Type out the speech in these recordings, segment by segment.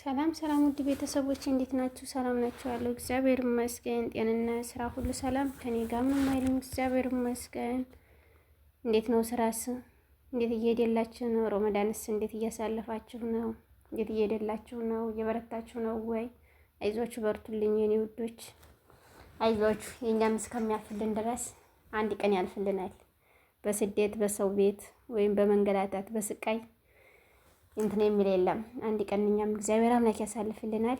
ሰላም ሰላም ውድ ቤተሰቦች እንዴት ናችሁ? ሰላም ናችሁ? ያለው እግዚአብሔር ይመስገን። ጤንነት ስራ ሁሉ ሰላም ከኔ ጋር ምንም አይልም፣ እግዚአብሔር ይመስገን። እንዴት ነው ስራስ? እንዴት እየሄደላችሁ ነው? ረመዳንስ እንዴት እያሳለፋችሁ ነው? እንዴት እየሄደላችሁ ነው? እየበረታችሁ ነው ወይ? አይዟችሁ በርቱልኝ የኔ ውዶች፣ አይዟችሁ። የኛም እስከሚያልፍልን ድረስ አንድ ቀን ያልፍልናል። በስደት በሰው ቤት ወይም በመንገላታት በስቃይ እንትን የሚል የለም። አንድ ቀን እኛም እግዚአብሔር አምላክ ያሳልፍልናል።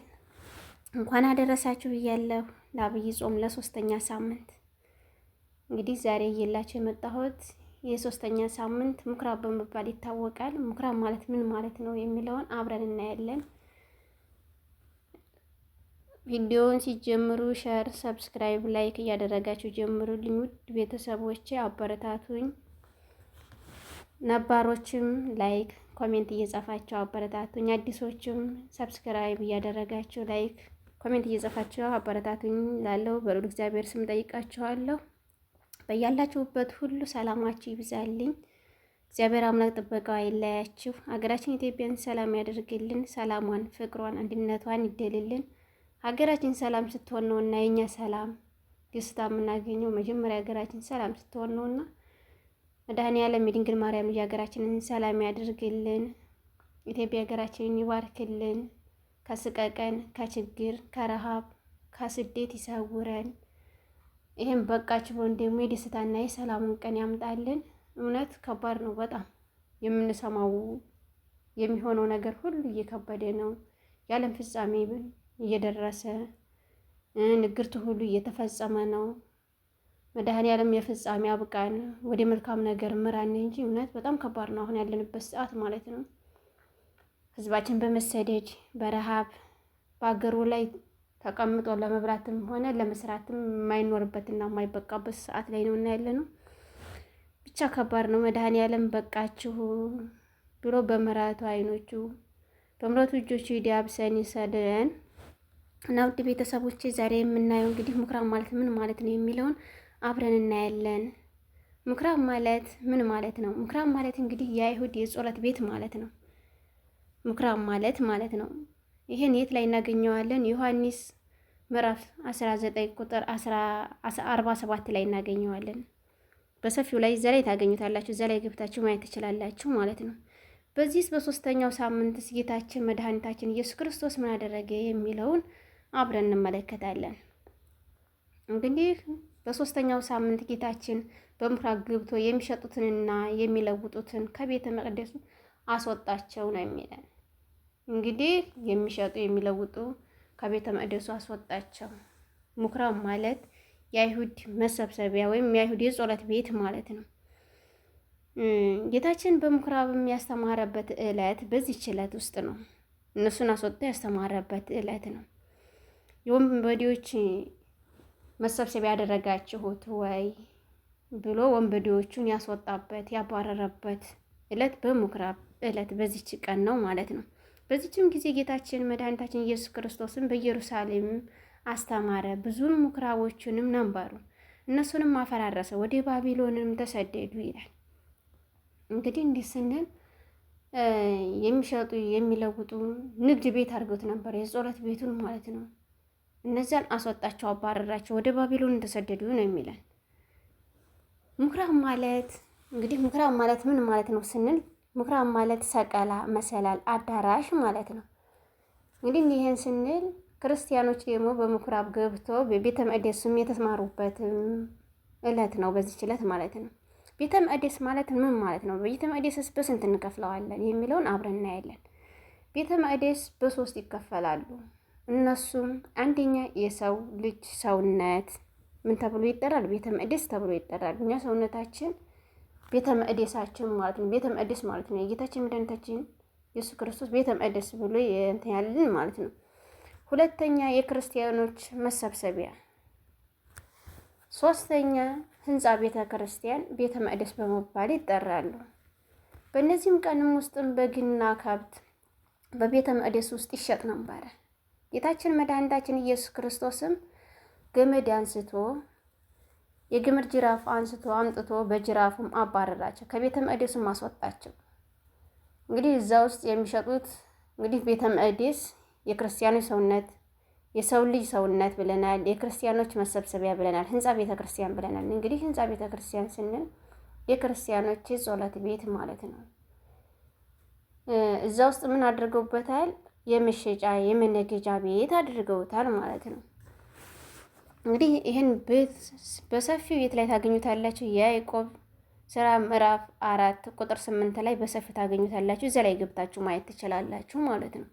እንኳን አደረሳችሁ ብያለሁ ለአብይ ጾም ለሶስተኛ ሳምንት። እንግዲህ ዛሬ እየላችሁ የመጣሁት የሶስተኛ ሳምንት ምኩራብ በመባል ይታወቃል። ምኩራብ ማለት ምን ማለት ነው የሚለውን አብረን እናያለን። ቪዲዮውን ሲጀምሩ ሼር፣ ሰብስክራይብ፣ ላይክ እያደረጋችሁ ጀምሩልኝ ውድ ቤተሰቦቼ፣ አበረታቱኝ። ነባሮችም ላይክ ኮሜንት እየጻፋችሁ አበረታቱኝ። አዲሶችም ሰብስክራይብ እያደረጋችሁ ላይክ ኮሜንት እየጻፋችሁ አበረታቱኝ። ላለው በሉል እግዚአብሔር ስም ጠይቃችኋለሁ። በያላችሁበት ሁሉ ሰላማችሁ ይብዛልኝ። እግዚአብሔር አምላክ ጥበቃው አይለያችሁ። ሀገራችን ኢትዮጵያን ሰላም ያደርግልን። ሰላሟን፣ ፍቅሯን፣ አንድነቷን ይደልልን። ሀገራችን ሰላም ስትሆን ነውና የኛ ሰላም ደስታ የምናገኘው መጀመሪያ ሀገራችን ሰላም ስትሆን ነውና መድኃኔዓለም የድንግል ማርያም ልጅ ሀገራችንን ሰላም ያድርግልን። ኢትዮጵያ ሀገራችንን ይባርክልን። ከስቀቀን፣ ከችግር፣ ከረሃብ፣ ከስደት ይሰውረን። ይሄን በቃችሁ ብሎን ደግሞ የደስታና የሰላሙን ቀን ያምጣልን። እውነት ከባድ ነው በጣም የምንሰማው የሚሆነው ነገር ሁሉ እየከበደ ነው። የዓለም ፍጻሜ እየደረሰ ንግርቱ ሁሉ እየተፈጸመ ነው። መድኃኔዓለም የፍጻሜ አብቃን፣ ወደ መልካም ነገር ምራን እንጂ እውነት በጣም ከባድ ነው አሁን ያለንበት ሰዓት ማለት ነው። ህዝባችን በመሰደድ በረሃብ በአገሩ ላይ ተቀምጦ ለመብላትም ሆነ ለመስራትም የማይኖርበትና የማይበቃበት ሰዓት ላይ ነው እና ያለ ነው። ብቻ ከባድ ነው። መድኃኔዓለም በቃችሁ ብሎ በምሕረቱ አይኖቹ በምሕረቱ እጆቹ ይዳብሰን ይሰደን እና ውድ ቤተሰቦቼ ዛሬ የምናየው እንግዲህ ምኩራብ ማለት ምን ማለት ነው የሚለውን አብረን እናያለን። ምኩራብ ማለት ምን ማለት ነው? ምኩራብ ማለት እንግዲህ የአይሁድ የጸሎት ቤት ማለት ነው። ምኩራብ ማለት ነው። ይሄን የት ላይ እናገኘዋለን? ዮሐንስ ምዕራፍ 19 ቁጥር 47 ላይ እናገኘዋለን። በሰፊው ላይ እዛ ላይ ታገኙታላችሁ። እዛ ላይ ገብታችሁ ማየት ትችላላችሁ ማለት ነው። በዚህስ በሶስተኛው ሳምንት ጌታችን መድኃኒታችን ኢየሱስ ክርስቶስ ምን አደረገ የሚለውን አብረን እንመለከታለን። እንግዲህ በሶስተኛው ሳምንት ጌታችን በምኩራብ ገብቶ የሚሸጡትንና የሚለውጡትን ከቤተ መቅደሱ አስወጣቸው ነው የሚለን። እንግዲህ የሚሸጡ የሚለውጡ ከቤተ መቅደሱ አስወጣቸው። ምኩራብ ማለት የአይሁድ መሰብሰቢያ ወይም የአይሁድ የጸሎት ቤት ማለት ነው። ጌታችን በምኩራብም ያስተማረበት ዕለት በዚህች ዕለት ውስጥ ነው። እነሱን አስወጥቶ ያስተማረበት ዕለት ነው። የወንበዴዎች መሰብሰቢያ ያደረጋችሁት ወይ ብሎ ወንበዴዎቹን ያስወጣበት ያባረረበት ዕለት በምኩራብ ዕለት በዚች ቀን ነው ማለት ነው። በዚችም ጊዜ ጌታችን መድኃኒታችን ኢየሱስ ክርስቶስን በኢየሩሳሌም አስተማረ። ብዙም ምኩራቦችንም ነበሩ፣ እነሱንም አፈራረሰ፣ ወደ ባቢሎንም ተሰደዱ ይላል። እንግዲህ እንዲህ ስንል የሚሸጡ የሚለውጡ ንግድ ቤት አድርገውት ነበር፣ የጸሎት ቤቱን ማለት ነው። እነዚያን አስወጣቸው፣ አባረራቸው፣ ወደ ባቢሎን ተሰደዱ ነው የሚለን። ምኩራብ ማለት እንግዲህ ምኩራብ ማለት ምን ማለት ነው ስንል ምኩራብ ማለት ሰቀላ፣ መሰላል፣ አዳራሽ ማለት ነው። እንግዲህ ይሄን ስንል ክርስቲያኖች ደግሞ በምኩራብ ገብቶ በቤተ መቅደስም የተማሩበት ዕለት ነው በዚህች ዕለት ማለት ነው። ቤተ መቅደስ ማለት ምን ማለት ነው? ቤተ መቅደስስ በስንት እንከፍለዋለን የሚለውን አብረን እናያለን። ቤተ መቅደስ በሶስት ይከፈላሉ። እነሱም አንደኛ የሰው ልጅ ሰውነት ምን ተብሎ ይጠራል? ቤተ መቅደስ ተብሎ ይጠራል። እኛ ሰውነታችን ቤተ መቅደሳችን ማለት ነው። ቤተ መቅደስ ማለት ነው የጌታችን መድኃኒታችን ኢየሱስ ክርስቶስ ቤተ መቅደስ ብሎ እንትን ያለን ማለት ነው። ሁለተኛ የክርስቲያኖች መሰብሰቢያ፣ ሶስተኛ ህንጻ ቤተ ክርስቲያን ቤተ መቅደስ በመባል ይጠራሉ። በእነዚህም ቀንም ውስጥም በግና ከብት በቤተ መቅደስ ውስጥ ይሸጥ ነበረ። ጌታችን መድኃኒታችን ኢየሱስ ክርስቶስም ገመድ አንስቶ የግመል ጅራፍ አንስቶ አምጥቶ በጅራፉም አባረራቸው፣ ከቤተ መቅደሱም አስወጣቸው። እንግዲህ እዛ ውስጥ የሚሸጡት እንግዲህ ቤተ መቅደስ የክርስቲያኖች ሰውነት፣ የሰው ልጅ ሰውነት ብለናል። የክርስቲያኖች መሰብሰቢያ ብለናል። ህንፃ ቤተ ክርስቲያን ብለናል። እንግዲህ ህንፃ ቤተ ክርስቲያን ስንል የክርስቲያኖች የጸሎት ቤት ማለት ነው። እዛ ውስጥ ምን አድርገውበታል? የመሸጫ የመነገጃ ቤት አድርገውታል ማለት ነው። እንግዲህ ይህን ቤት በሰፊው የት ላይ ታገኙታላችሁ? የያዕቆብ ስራ ምዕራፍ 4 ቁጥር 8 ላይ በሰፊው ታገኙታላችሁ። እዛ ላይ ገብታችሁ ማየት ትችላላችሁ ማለት ነው።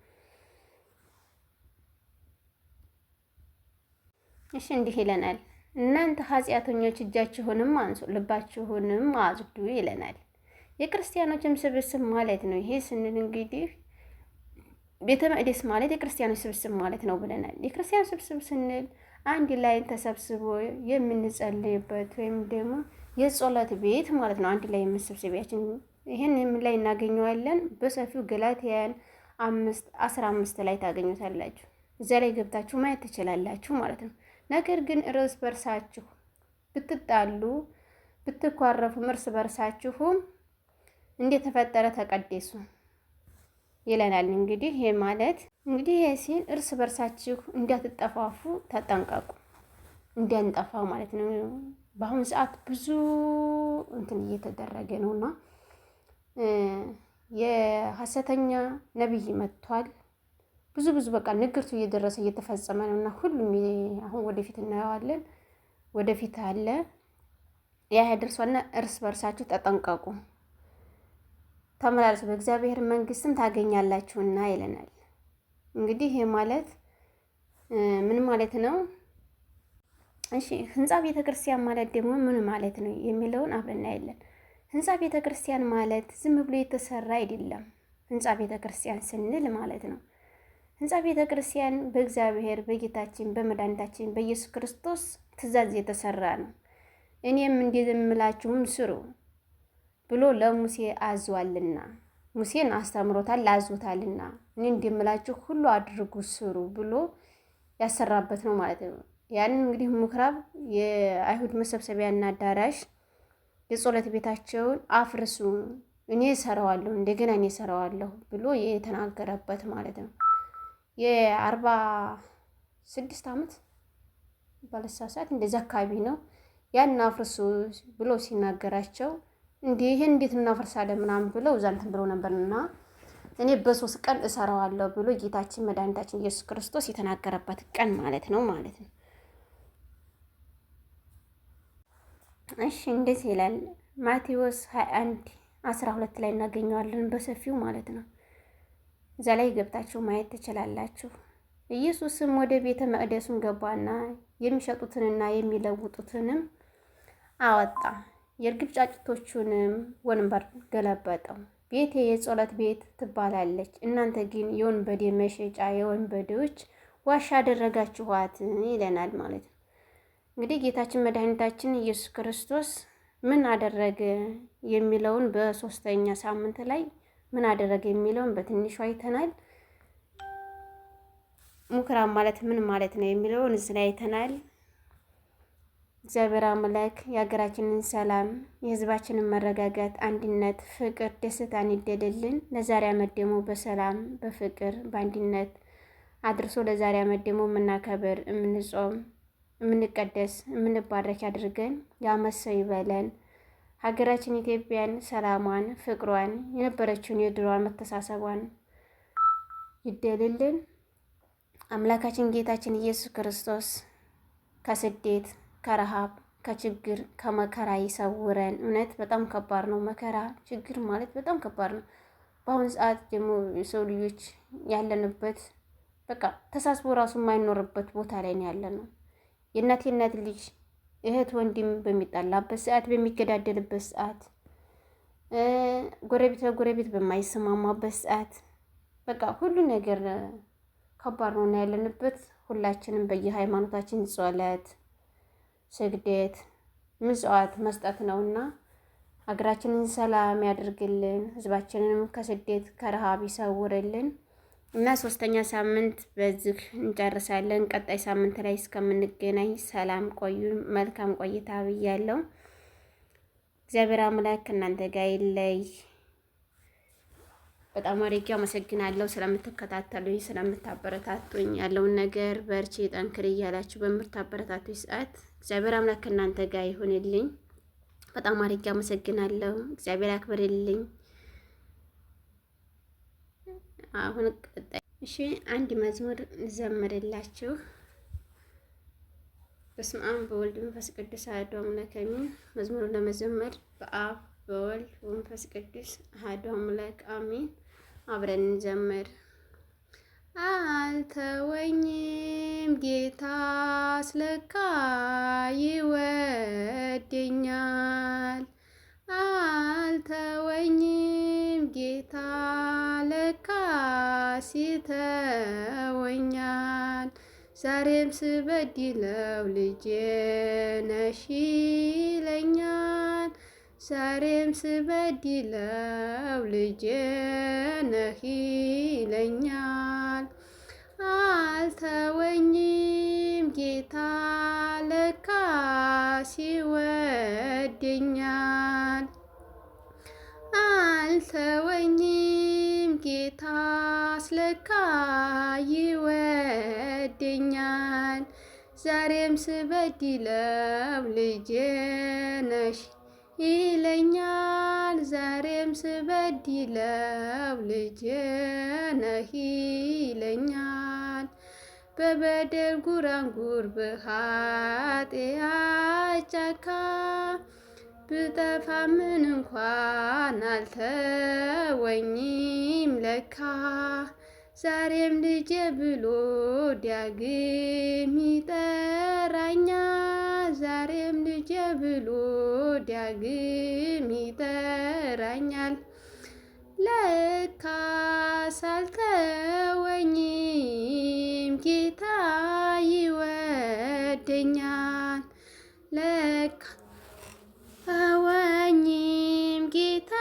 እሺ እንዲህ ይለናል፣ እናንተ ኃጢአተኞች እጃችሁንም አንሱ ልባችሁንም አጽዱ ይለናል። የክርስቲያኖችም ስብስብ ማለት ነው። ይሄ ስንል እንግዲህ ቤተ መቅደስ ማለት የክርስቲያኖች ስብስብ ማለት ነው ብለናል። የክርስቲያን ስብስብ ስንል አንድ ላይ ተሰብስቦ የምንጸልይበት ወይም ደግሞ የጸሎት ቤት ማለት ነው። አንድ ላይ የመሰብሰቢያችን ይሄን ምን ላይ እናገኘዋለን? በሰፊው ገላትያን 5:15 ላይ ታገኙታላችሁ። እዛ ላይ ገብታችሁ ማየት ትችላላችሁ ማለት ነው። ነገር ግን እርስ በርሳችሁ ብትጣሉ ብትኳረፉም እርስ በርሳችሁም እንደተፈጠረ ተቀደሱ ይለናል። እንግዲህ ይሄ ማለት እንግዲህ ይሄ ሲል እርስ በርሳችሁ እንዳትጠፋፉ ተጠንቀቁ፣ እንዳንጠፋ ማለት ነው። በአሁኑ ሰዓት ብዙ እንትን እየተደረገ ነውና የሐሰተኛ ነብይ መጥቷል። ብዙ በቃ ንግርቱ እየደረሰ እየተፈጸመ ነው እና ሁሉም አሁን ወደፊት እናየዋለን። ወደፊት አለ ያ ያደርሷልና እርስ በርሳችሁ ተጠንቀቁ፣ ተመላለሱ በእግዚአብሔር መንግስትም ታገኛላችሁና ይለናል። እንግዲህ ይሄ ማለት ምን ማለት ነው? እሺ ህንፃ ቤተ ክርስቲያን ማለት ደግሞ ምን ማለት ነው የሚለውን አብረን እናያለን። ህንፃ ቤተ ክርስቲያን ማለት ዝም ብሎ የተሰራ አይደለም። ህንፃ ቤተ ክርስቲያን ስንል ማለት ነው ህንፃ ቤተ ክርስቲያን በእግዚአብሔር በጌታችን በመድኃኒታችን በኢየሱስ ክርስቶስ ትእዛዝ የተሰራ ነው። እኔም እንደምላችሁም ስሩ ብሎ ለሙሴ አዟልና ሙሴን አስተምሮታል አዞታልና እኔ እንደምላችሁ ሁሉ አድርጉ ስሩ ብሎ ያሰራበት ነው ማለት ነው። ያንን እንግዲህ ምኩራብ የአይሁድ መሰብሰቢያና አዳራሽ የጸሎት ቤታቸውን አፍርሱ እኔ እሰራዋለሁ እንደገና እኔ እሰራዋለሁ ብሎ የተናገረበት ማለት ነው። የ46 ዓመት ባለሳሳት እንደዛ አካባቢ ነው። ያን አፍርሱ ብሎ ሲናገራቸው ይሄን እንዴት እናፈርሳለን ምናምን ብለው እዛ እንትን ብለው ነበርና እኔ በ3 ቀን እሰራዋለሁ ብሎ ጌታችን መድኃኒታችን ኢየሱስ ክርስቶስ የተናገረበት ቀን ማለት ነው። እሺ እንደዚህ ይላል ማቴዎስ 21:12 ላይ እናገኘዋለን በሰፊው ማለት ነው። እዛ ላይ ገብታችሁ ማየት ትችላላችሁ። ኢየሱስም ወደ ቤተ መቅደሱን ገባና የሚሸጡትንና የሚለውጡትንም አወጣ፣ የርግብ ጫጭቶቹንም ወንበር ገለበጠው። ቤቴ የጸሎት ቤት ትባላለች፣ እናንተ ግን የወንበዴ መሸጫ የወንበዴዎች ዋሻ አደረጋችኋት ይለናል ማለት ነው። እንግዲህ ጌታችን መድኃኒታችን ኢየሱስ ክርስቶስ ምን አደረገ የሚለውን በ3ኛ ሳምንት ላይ ምን አደረገ የሚለውን በትንሹ አይተናል። ምኩራብ ማለት ምን ማለት ነው የሚለውን እዚህ ላይ አይተናል። እግዚአብሔር አምላክ የሀገራችንን ሰላም፣ የሕዝባችንን መረጋጋት፣ አንድነት፣ ፍቅር፣ ደስታን ይደልልን። ለዛሬ ዓመት ደግሞ በሰላም በፍቅር በአንድነት አድርሶ ለዛሬ ዓመት ደግሞ የምናከብር የምንጾም የምንቀደስ የምንባረክ አድርገን የዓመት ሰው ይበለን። ሀገራችን ኢትዮጵያን ሰላሟን፣ ፍቅሯን፣ የነበረችውን የድሮዋን መተሳሰቧን ይደልልን። አምላካችን ጌታችን ኢየሱስ ክርስቶስ ከስደት ከረሃብ ከችግር ከመከራ ይሰውረን። እውነት በጣም ከባድ ነው መከራ ችግር ማለት በጣም ከባድ ነው። በአሁኑ ሰዓት ደግሞ የሰው ልጆች ያለንበት በቃ ተሳስቦ ራሱ የማይኖርበት ቦታ ላይ ነው ያለነው። የእናት ልጅ እህት ወንድም በሚጣላበት ሰዓት፣ በሚገዳደልበት ሰዓት፣ ጎረቤት ለጎረቤት በማይሰማማበት ሰዓት በቃ ሁሉ ነገር ከባድ ነው እና ያለንበት ሁላችንም በየሃይማኖታችን ጸሎት፣ ስግደት፣ ምጽዋት መስጠት ነውና ሀገራችንን ሰላም ያድርግልን፣ ህዝባችንንም ከስደት ከረሃብ ይሰውርልን እና 3ኛ ሳምንት በዚህ እንጨርሳለን። ቀጣይ ሳምንት ላይ እስከምንገናኝ ሰላም ቆዩ። መልካም ቆይታ ብያለሁ። እግዚአብሔር አምላክ እናንተ ጋር ይለይ። በጣም አድርጌ አመሰግናለሁ ስለምትከታተሉኝ፣ ስለምታበረታቱኝ፣ ያለውን ነገር በርቺ ጠንክሪ እያላችሁ በምታበረታቱኝ ሰዓት እግዚአብሔር አምላክ ከእናንተ ጋር ይሁንልኝ። በጣም አድርጌ አመሰግናለሁ። እግዚአብሔር ያክብርልኝ። አሁን ቀጣይ እሺ፣ አንድ መዝሙር ልዘምርላችሁ። በስመ አብ በወልድ መንፈስ ቅዱስ አሐዱ አምላክ አሜን። መዝሙሩን ለመዘመር በአብ በወልድ በመንፈስ ቅዱስ አሐዱ አምላክ አሜን። አብረን እንዘምር። አልተወኝም ጌታ ስለካ ይወደኛል። አልተወኝም ጌታ ለካ ሲተወኛል። ዛሬም ስበድለው ልጄ ነሽ ይለኛል። ዛሬም ስበድለው ልጄ ነህ ይለኛል። አልተወኝም ጌታ ለካስ ይወደኛል። አልተወኝም ጌታስ ለካ ይወደኛል። ዛሬም ስበድለው ልጄ ነሽ ይለኛል። ዛሬም ስበድለው ልጄ ነህ ይለኛል። በበደል ጉራንጉር በኃጢአት ጫካ ብጠፋ ምን እንኳን አልተወኝም ለካ። ዛሬም ልጄ ብሎ ዳግም ይጠራኛል። ዛሬም ልጄ ብሎ ዳግም ይጠራኛል። ለካስ አልተወኝም ጌታ ይወደኛል። ለካ አልተወኝም ጌታ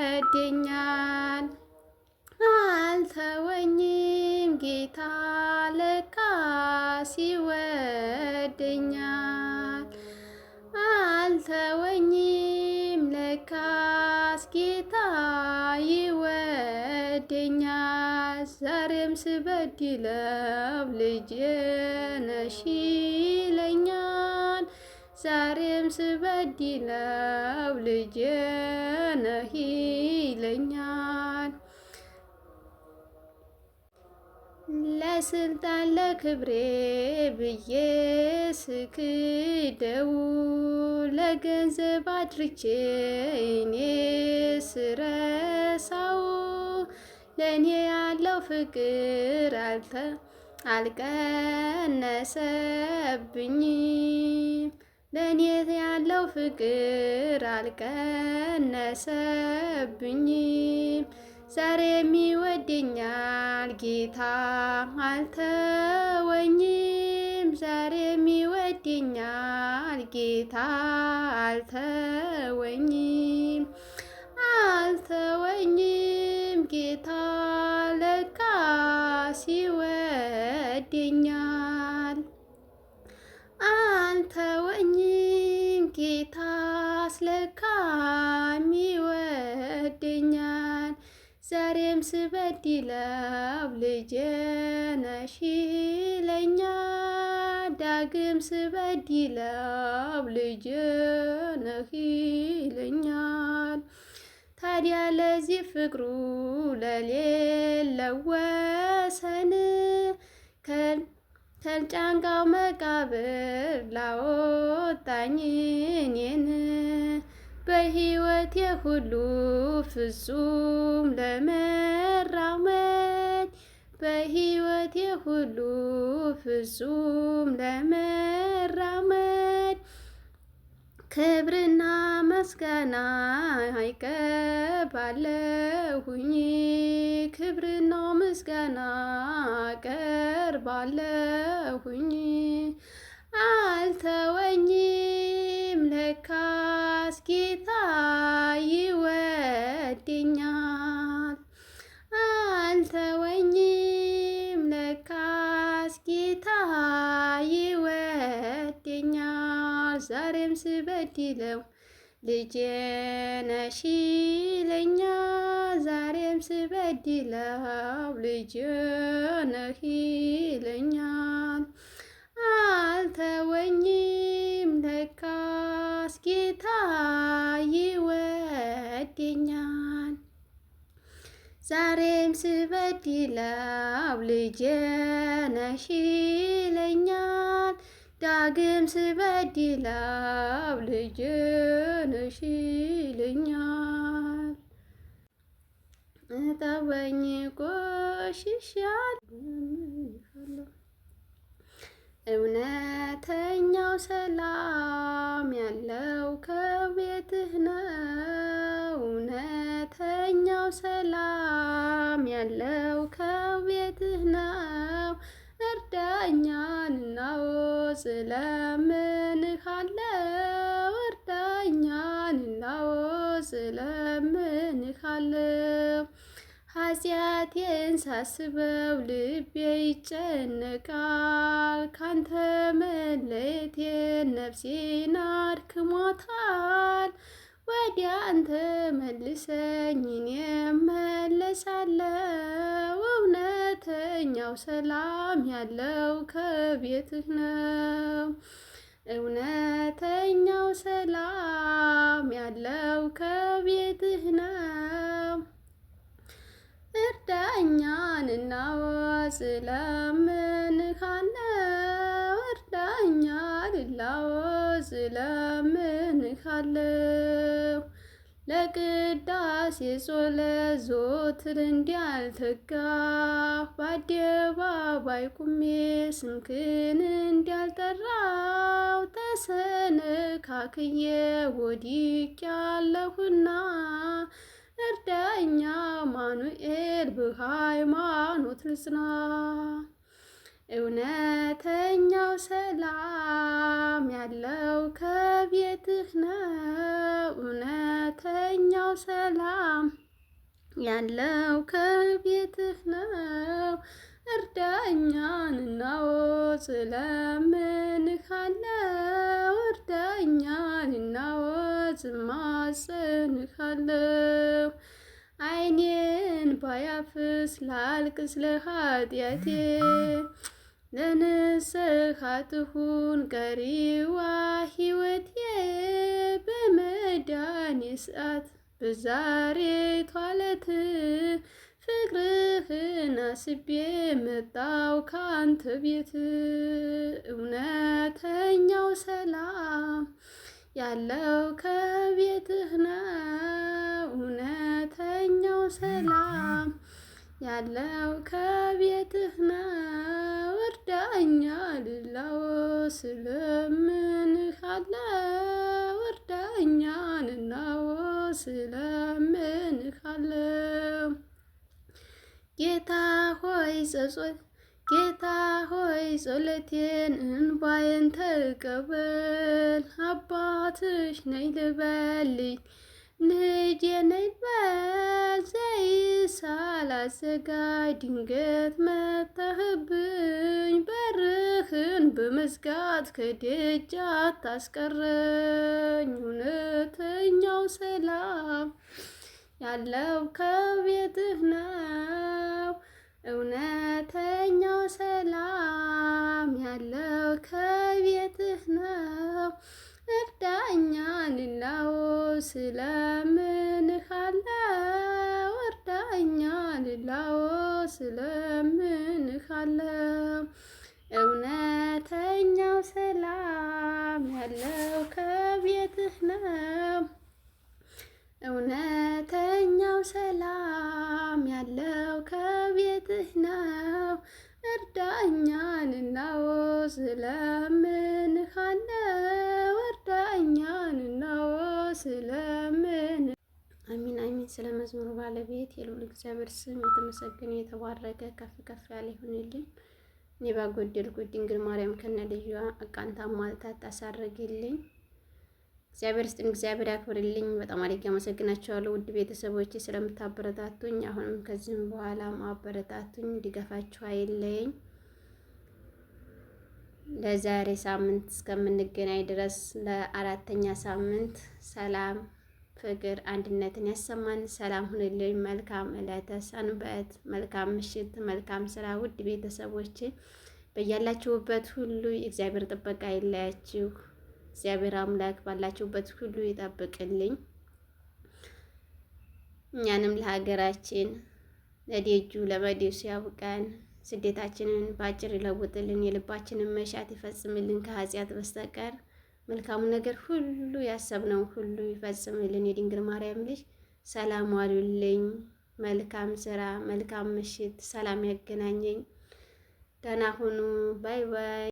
ይወደኛል። አልተወኝም ጌታ ለካስ ይወደኛል። አልተወኝም ለካስ ጌታ ይወደኛል። ዛሬም ስበድለው ልጄ ነሽ ይለኛል። ዛሬም ስበድለው ልጄ ነህ ይለኛል። ለስልጣን ለክብሬ ብዬ ስክደው ለገንዘብ አድርቼ እኔ ስረሳው ለእኔ ያለው ፍቅር አልቀነሰብኝም። ለእኔ ያለው ፍቅር አልቀነሰብኝም። ዛሬም ይወደኛል ጌታ አልተወኝም። ዛሬም ይወደኛል ጌታ አልተወኝም። አልተወኝም ጌታ ለካስ ይወደኛል። አልተወኝም ጌታስ ለካም ይወደኛል። ዛሬም ስበድለው ልጄ ነሽ ይለኛል። ዳግም ስበድለው ልጄ ነህ ይለኛል። ታዲያ ለዚህ ፍቅሩ ለሌለው ወሰን ከጫንቃው መቃብር ላወጣኝ እኔን በሕይወቴ ሁሉ ፍጹም ለመራመድ በሕይወቴ ሁሉ ፍጹም ለመራመድ ክብርና ምስጋና አይቀባለሁኝ። ክብርና ምስጋና አቀርባለሁኝ። አልተወኝም ለካስ ጌታ ይወደኛል። አልተወኝም ለካስ ጌታ ይወደኛል። ዛሬም ስበድለው ልጄ ነሽ ይለኛል። ስበድለው ልጅ ነህ ይለኛል። አልተወኝም ለካስ ጌታ ይወደኛል። ዛሬም ስበድለው ልጅ ነሽ ይለኛል። ዳግም ስበድለው ልጅ ነሽ ይለኛል። እጠበኝ ቆሽሻለሁ። እውነተኛው ሰላም ያለው ከቤትህ ነው። እውነተኛው ሰላም ያለው ከቤትህ ነው። እርዳኛንና ስለምንሃለው። እርዳኛንና ስለምንሃለው። ኃጢአቴን ሳስበው ልቤ ይጨነቃል። ካንተ መለየቴን ነፍሴን አድክሟታል። ወደ አንተ መልሰኝ እኔም እመለሳለሁ። እውነተኛው ሰላም ያለው ከቤትህ ነው። እውነተኛው ሰላም ያለው ከቤትህ ነው። እርዳኛንና ስለምንሃለው። እርዳኛንና ስለምንሃለው። ለቅዳሴ ጸሎት ዘወትር እንዲያልተጋሁ በአደባባይ ቁሜ ስምህን እንዲያልጠራሁ ተሰነካክዬ ወድቄአለሁና እርዳኛ አማኑኤል በሃይማኖት ልጽና። እውነተኛው ሰላም ያለው ከቤትህ ነው። እውነተኛው ሰላም ያለው ከቤትህ ነው። እርዳኛንና ስለምንሃለው። እርዳኛንና እማጸንሃለሁ። ዓይኔን ባያፍስ ላልቅስ ለኃጢአቴ ለንስሐ ትሁን ቀሪዋ ሕይወቴ። በመዳኔ ሰዓት በዛሬቷ ዕለት ፍቅርህን አስቤ መጣው ካንተ ቤት። እውነተኛው ሰላም ያለው ከቤትህ ነው። እውነተኛው ሰላም ያለው ከቤትህ ነው። እርዳኛንና ስለምንሃለው። እርዳኛንና ስለምንሃለው። ጌታ ሆይ ጸሎቴን እንባዬን ተቀበል። አባትሽ ነኝ ልበልኝ ልጄ ነኝ በል። ዘይት ሳላዘጋጅ ድንገት መጥተህብኝ በርህን በመዝጋት ከደጅ አታስቀረኝ። እውነተኛው ሰላም ያለው ከቤትህ ነው። እውነተኛው ሰላም ያለው ከቤትህ ነው። እርዳኛንና ስለምንሃለው። እርዳኛንና ስለምንሃለው። እውነተኛው ሰላም ያለው ከቤትህ ነው። እውነተኛው ሰላም ያለው ከቤትህ ነው። እርዳኛንና ስለምንሃለው። እርዳኛንና ስለምን አሚን አሚን። ስለ መዝሙሩ ባለቤት የልዑል እግዚአብሔር ስም የተመሰገነ የተባረከ ከፍ ከፍ ያለ ይሁንልኝ። እኔ ባጎደልኩት ድንግል ማርያም ከነ ልጇ አቃንታ ማልታ ታሳርግልኝ። እግዚአብሔር ስጥን፣ እግዚአብሔር ያክብርልኝ። በጣም አድርጌ አመሰግናቸዋለሁ ውድ ቤተሰቦቼ ስለምታበረታቱኝ። አሁንም ከዚህም በኋላ ማበረታቱኝ፣ ድጋፋችሁ አይለየኝ። ለዛሬ ሳምንት እስከምንገናኝ ድረስ ለአራተኛ ሳምንት ሰላም ፍቅር አንድነትን ያሰማን። ሰላም ሁንልኝ። መልካም ዕለተ ሰንበት፣ መልካም ምሽት፣ መልካም ስራ። ውድ ቤተሰቦቼ በያላችሁበት ሁሉ የእግዚአብሔር ጥበቃ ይለያችሁ። እግዚአብሔር አምላክ ባላችሁበት ሁሉ ይጠብቅልኝ። እኛንም ለሀገራችን ለደጁ ለመዴሱ ያብቃን። ስደታችንን በአጭር ይለውጥልን። የልባችንን መሻት ይፈጽምልን ከኃጢአት በስተቀር መልካሙ ነገር ሁሉ ያሰብነው ሁሉ ይፈጽምልን። የድንግል ማርያም ልጅ ሰላም ዋሉልኝ። መልካም ስራ፣ መልካም ምሽት፣ ሰላም ያገናኘኝ። ደህና ሁኑ። ባይ ባይ።